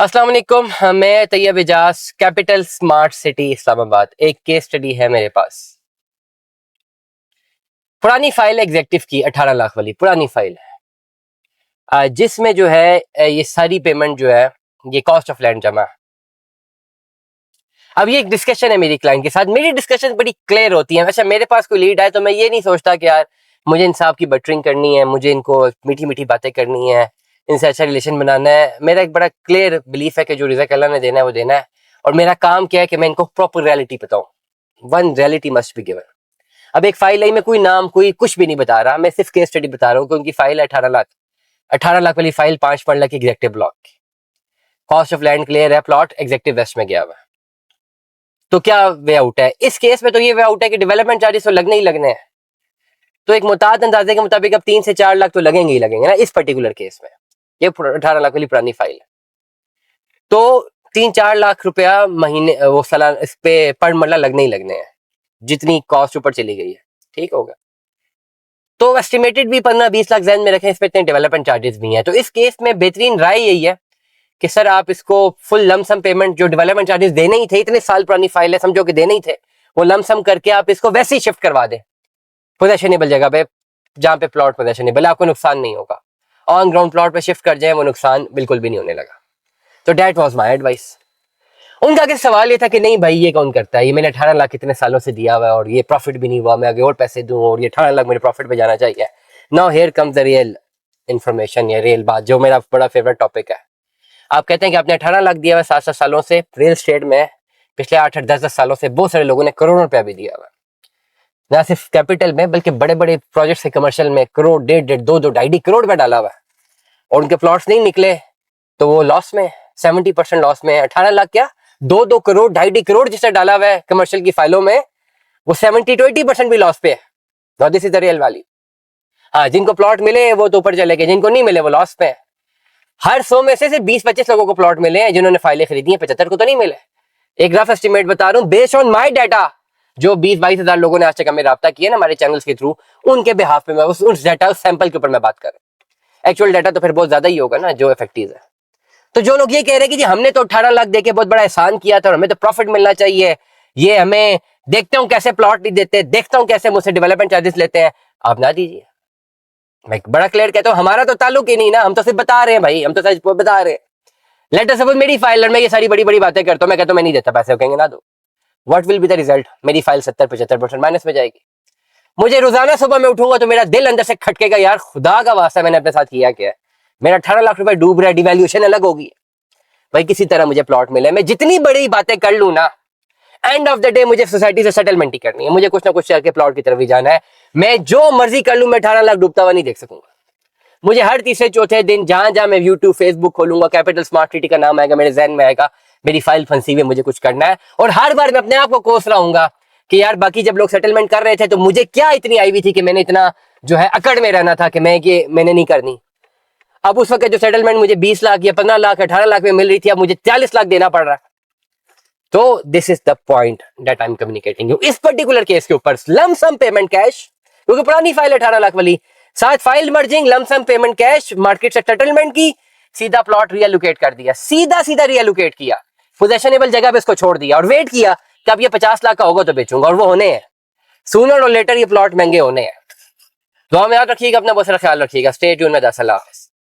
अस्सलाम वालेकुम। मैं Tayyab Ejaz, capital smart city Islamabad. एक केस स्टडी है मेरे पास। पुरानी फाइल एग्जेक्टिव की 18 लाख वाली पुरानी फाइल है, जिसमें जो है ये सारी पेमेंट जो है ये कॉस्ट ऑफ लैंड जमा है। अब ये एक डिस्कशन है मेरी क्लाइंट के साथ। मेरी डिस्कशन बड़ी क्लियर होती है। अच्छा, मेरे पास कोई लीड है तो मैं ये नहीं सोचता कि यार मुझे इनसाफ की बटरिंग करनी है, मुझे इनको मीठी मीठी बातें करनी है, इनसे अच्छा रिलेशन बनाना है। मेरा एक बड़ा क्लियर बिलीफ है कि जो रिजल्ट अल्लाह ने देना है वो देना है, और मेरा काम क्या है कि मैं इनको प्रॉपर रियलिटी बताऊं। One reality must be given. अब एक फाइल आई, मैं कोई नाम कोई कुछ भी नहीं बता रहा, मैं सिर्फ केस स्टडी बता रहा हूँ कि उनकी फाइल है 18 लाख वाली फाइल, 5 लाख एग्जेक्टिव ब्लॉक की। कॉस्ट ऑफ लैंड क्लियर है, प्लॉट एग्जेक्टिव वेस्ट में गया हुआ है। तो क्या वे आउट है इस केस में? तो ये वे आउट है कि डेवलपमेंट चार्जेस तो लगने ही लगने हैं। तो एक मुताद अंदाजे के मुताबिक अब 3 से 4 लाख तो लगेंगे ही लगेंगे ना इस पर्टिकुलर केस में। ये 18 लाख वाली पुरानी फाइल है, तो 3-4 लाख रुपया महीने वो सालाना इस पे पर मरला लगने ही लगने हैं, जितनी कॉस्ट ऊपर चली गई है। ठीक होगा, तो एस्टिमेटेड भी 15-20 लाख जहन में रखें, इस पे इतने डेवलपमेंट चार्जेस भी हैं। तो इस केस में बेहतरीन राय यही है कि सर आप इसको फुल लमसम पेमेंट, जो डेवलपमेंट चार्जेस देने ही थे, इतने साल पुरानी फाइल है, समझो कि देने ही थे, वो लमसम करके आप इसको वैसे ही शिफ्ट करवा दें पोजेशनेबल जगह पे, जहां पे प्लॉट पोजेशनेबल, आपको नुकसान नहीं होगा। ऑन ग्राउंड प्लॉट पे शिफ्ट कर जाए, वो नुकसान बिल्कुल भी नहीं होने लगा। तो डेट वॉज माई एडवाइस। उनका क्या सवाल ये था कि नहीं भाई ये कौन करता है, ये मैंने 18 लाख कितने सालों से दिया हुआ है और ये प्रॉफिट भी नहीं हुआ, मैं आगे और पैसे दूं और ये 18 लाख मेरे प्रॉफिट पे जाना चाहिए। Now here comes the real information, या रियल बात, जो मेरा बड़ा फेवरेट टॉपिक है। आप कहते हैं कि आपने 18 लाख दिया हुआ 7-7 सालों से रियल स्टेट में, पिछले 8-8 10-10 सालों से बहुत सारे लोगों ने करोड़ों रुपया भी दिया हुआ, ना सिर्फ कैपिटल में बल्कि बड़े बड़े प्रोजेक्ट से कमर्शियल में करोड़, 1.5, 2, 2.5 करोड़ रुपया डाला हुआ है, और उनके प्लॉट्स नहीं निकले तो वो लॉस में, 70% लॉस में। 18 लाख क्या, 2-2 करोड़, 2.5 करोड़ जिसने डाला हुआ है कमर्शियल की फाइलों में, वो 70-80% भी लॉस पे है। This is the real value. हाँ, जिनको प्लॉट मिले वो तो ऊपर चले गए, जिनको नहीं मिले वो लॉस पे है। हर 100 में से सिर्फ 20-25 लोगों को प्लॉट मिले हैं जिन्होंने फाइलें खरीदी हैं, 75 को तो नहीं मिले। एक रफ एस्टिमेट बता रहा हूँ बेस्ड ऑन माई डाटा, जो 20-22 हजार लोगों ने आज तक हमें राब्ता किया ना हमारे चैनल्स के थ्रू, उनके बिहाफ पे मैं उस डाटा, उस सैंपल के ऊपर मैं बात कर रहा हूँ। एक्चुअल डाटा तो फिर बहुत ज्यादा ही होगा ना जो इफेक्टिव है। तो जो लोग ये कह रहे हैं कि जी हमने तो 18 लाख देके बहुत बड़ा एहसान किया था और हमें तो प्रॉफिट मिलना चाहिए, ये हमें देखता हूं कैसे प्लॉट नहीं देते, देखता हूं कैसे मुझसे डेवलपमेंट चार्जेस लेते हैं, आप ना दीजिए। मैं बड़ा क्लियर कहता हूं, हमारा तो ताल्लुक ही नहीं ना, हम तो सिर्फ बता रहे हैं भाई, हम तो सच बता रहे हैं। लेट अस सपोज मेरी फाइल, मैं ये सारी बड़ी बड़ी बातें करता हूं, मैं कहता हूं मैं नहीं देता पैसे, कहेंगे ना दो, what will be the result? मेरी फाइल 70-75% माइनस में जाएगी। मुझे रोजाना सुबह में उठूंगा तो मेरा दिल अंदर से खटकेगा, यार खुदा का वास्ता मैंने अपने साथ किया क्या है, मेरा 18 लाख रुपए डूब रहा है, डिवैल्यूएशन अलग होगी भाई, किसी तरह मुझे प्लॉट मिले। मैं जितनी बड़ी बातें कर लूं ना, एंड ऑफ द डे मुझे सोसाइटी से सेटलमेंट ही करनी है, मुझे कुछ ना कुछ करके प्लॉट की तरफ ही जाना है। मैं जो मर्जी कर लूं, मैं 18 लाख डूबता हुआ नहीं देख सकूंगा। मुझे हर तीसरे चौथे दिन जहां जहां मैं यूट्यूब फेसबुक खोलूंगा, कैपिटल स्मार्ट सिटी का नाम आएगा, मेरे जहन में आएगा मेरी फाइल फंसी हुई है, मुझे कुछ करना है। और हर बार मैं अपने आप को कोस रहा हूंगा कि यार बाकी जब लोग सेटलमेंट कर रहे थे तो मुझे क्या इतनी आई हुई थी कि मैंने इतना जो है अकड़ में रहना था कि मैंने नहीं करनी। अब उस वक्त जो सेटलमेंट मुझे 20 लाख या 15 लाख 18 लाख में मिल रही थी, अब मुझे 40 लाख देना पड़ रहा है। तो this is the point that I am communicating you. इस पर्टिकुलर केस के ऊपर लमसम पेमेंट कैश, क्योंकि पुरानी फाइल 18 लाख वाली, साथ file merging, lump sum payment cash, market से सेटलमेंट की, सीधा प्लॉट रीएलोकेट कर दिया, सीधा रीएलोकेट किया, पोजेशनेबल जगह पे इसको छोड़ दिया और वेट किया कि अब ये 50 लाख का होगा तो बेचूंगा, और वो होने हैं। सूनर और लेटर ये प्लॉट महंगे होने हैं। दुआ में याद रखिएगा, अपना बहुत सारा ख्याल रखिएगा। स्टे ट्यून में 10 अल्लाह हाफ़िज़।